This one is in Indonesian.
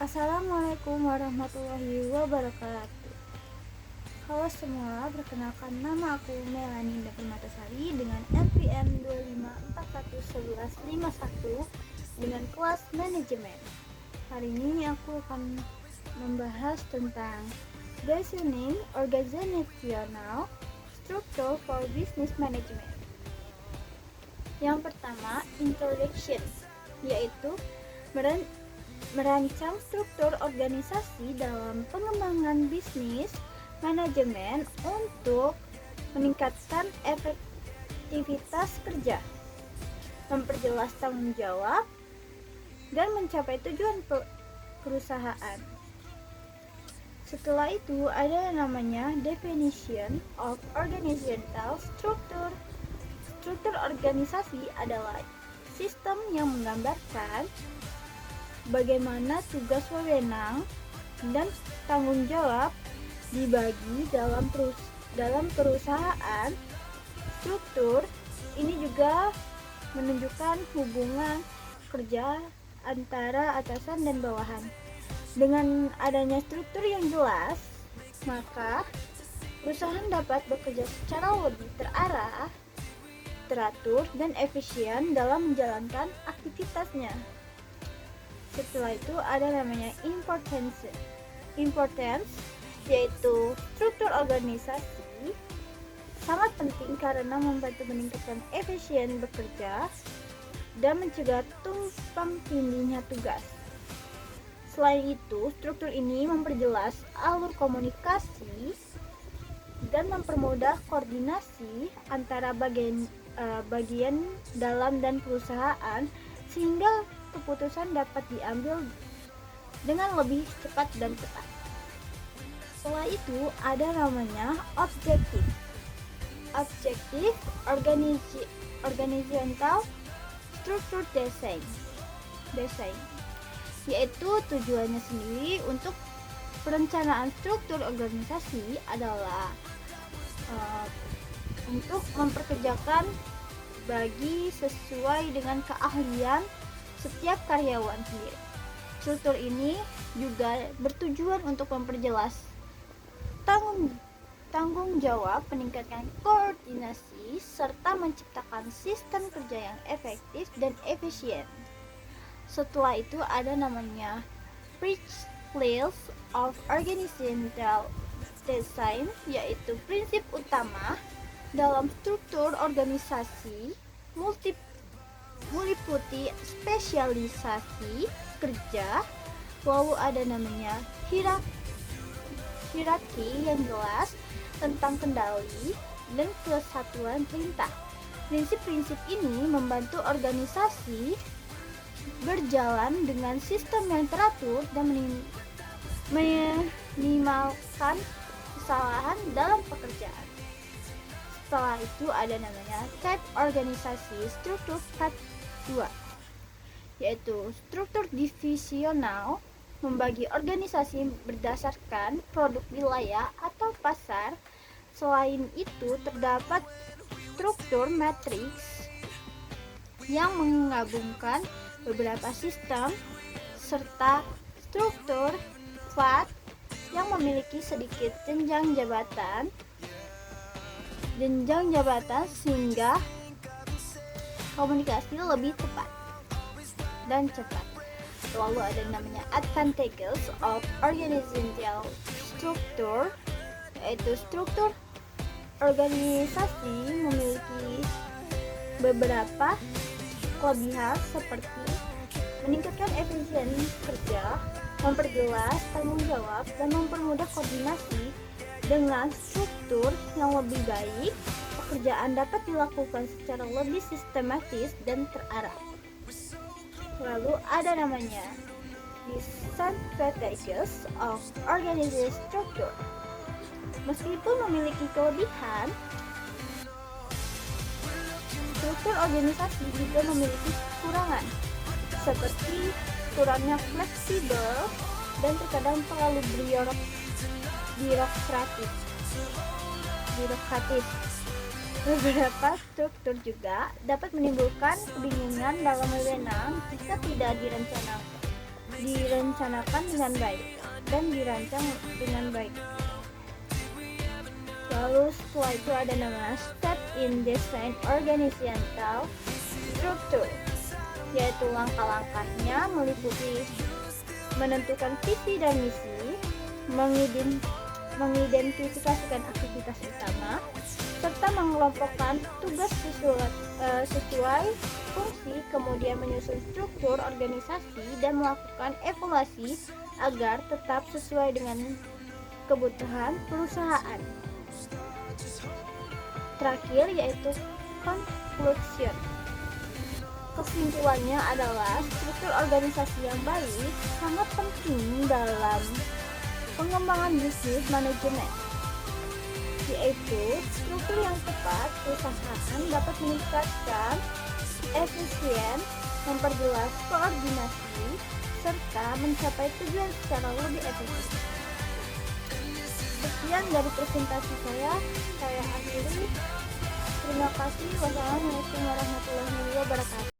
Assalamualaikum warahmatullahi wabarakatuh. Halo semua, perkenalkan nama aku Melani Indah Permatasari dengan NPM 25411151 dengan kelas manajemen. Hari ini aku akan membahas tentang Designing Organizational Structure for Business Management. Yang pertama, introduction, yaitu merancang struktur organisasi dalam pengembangan bisnis manajemen untuk meningkatkan efektivitas kerja, memperjelas tanggung jawab, dan mencapai tujuan perusahaan. Setelah itu ada namanya definition of organizational structure. Struktur organisasi adalah sistem yang menggambarkan bagaimana tugas wewenang dan tanggung jawab dibagi dalam perusahaan. Struktur ini juga menunjukkan hubungan kerja antara atasan dan bawahan. Dengan adanya struktur yang jelas, maka perusahaan dapat bekerja secara lebih terarah, teratur, dan efisien dalam menjalankan aktivitasnya. Setelah itu ada namanya importance, yaitu struktur organisasi sangat penting karena membantu meningkatkan efisien bekerja dan mencegah tumpang tindihnya tugas. Selain itu, struktur ini memperjelas alur komunikasi dan mempermudah koordinasi antara bagian dalam dan perusahaan sehingga keputusan dapat diambil dengan lebih cepat dan tepat. Setelah itu ada namanya objektif organizational structure design, yaitu tujuannya sendiri untuk perencanaan struktur organisasi adalah untuk memperkerjakan bagi sesuai dengan keahlian setiap karyawan sendiri. Struktur ini juga bertujuan untuk memperjelas tanggung jawab, meningkatkan koordinasi, serta menciptakan sistem kerja yang efektif dan efisien. Setelah itu ada namanya principles of organizational design, yaitu prinsip utama dalam struktur organisasi meliputi spesialisasi kerja, lalu ada namanya hierarki yang jelas tentang kendali dan kesatuan perintah. Prinsip-prinsip ini membantu organisasi berjalan dengan sistem yang teratur dan meminimalkan kesalahan dalam pekerjaan. Setelah itu ada namanya type organisasi struktur part 2, yaitu struktur divisional, membagi organisasi berdasarkan produk wilayah atau pasar. Selain itu terdapat struktur matriks yang menggabungkan beberapa sistem, serta struktur flat yang memiliki sedikit jenjang jabatan sehingga komunikasi lebih tepat dan cepat. Lalu ada namanya advantages of organizational structure, yaitu struktur organisasi memiliki beberapa kelebihan seperti meningkatkan efisiensi kerja, memperjelas tanggung jawab, dan mempermudah koordinasi. Dengan struktur yang lebih baik, pekerjaan dapat dilakukan secara lebih sistematis dan terarah. Lalu ada namanya disadvantages of organizational structure. Meskipun memiliki kelebihan, struktur organisasi juga memiliki kekurangan, seperti kurangnya fleksibel dan terkadang terlalu birokratis. Beberapa struktur juga dapat menimbulkan kebingungan dalam wewenang jika tidak direncanakan. direncanakan dengan baik dan dirancang dengan baik. Lalu setelah itu ada nama step in design organizational structure, yaitu langkah-langkahnya meliputi menentukan visi dan misi, mengidentifikasikan aktivitas utama, serta mengelompokkan tugas sesuai fungsi, kemudian menyusun struktur organisasi dan melakukan evaluasi agar tetap sesuai dengan kebutuhan perusahaan. Terakhir yaitu conclusion. Kesimpulannya adalah struktur organisasi yang baik sangat penting dalam pengembangan bisnis manajemen, yaitu struktur yang tepat perusahaan dapat meningkatkan efisien, memperjelas koordinasi, serta mencapai tujuan secara lebih efisien. Sekian dari presentasi saya akhiri. Terima kasih. Wassalamualaikum warahmatullahi wabarakatuh.